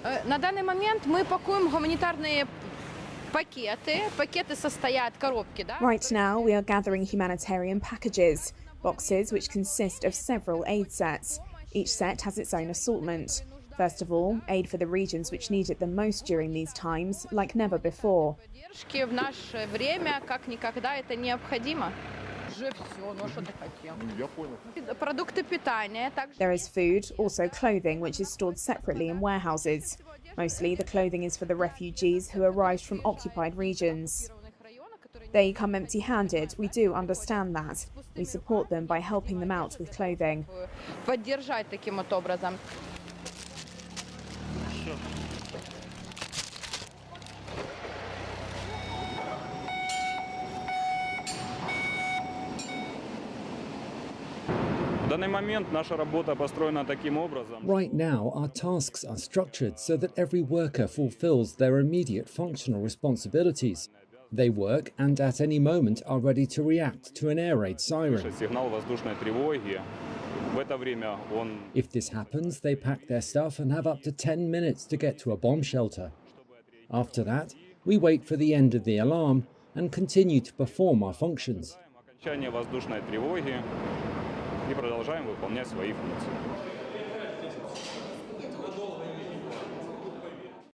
На данный момент мы пакуем гуманитарные пакеты. Пакеты состоят коробки, да? Right now, we are gathering humanitarian packages, boxes which consist of several aid sets. Each set has its own assortment. First of all, aid for the regions which need it the most during these times, like never before. Поддержки в наше время как никогда это необходимо. Уже всё, ну что ты хотел? Я понял. Продукты питания. There is food, also clothing, which is stored separately in warehouses. Mostly, the clothing is for the refugees who arrived from occupied regions. They come empty-handed, we do understand that. We support them by helping them out with clothing. Поддержать таким вот образом. Right now, our tasks are structured so that every worker fulfills their immediate functional responsibilities. They work and at any moment are ready to react to an air raid siren. If this happens, they pack their stuff and have up to 10 minutes to get to a bomb shelter. After that, we wait for the end of the alarm and continue to perform our functions. И продолжаем выполнять свои функции.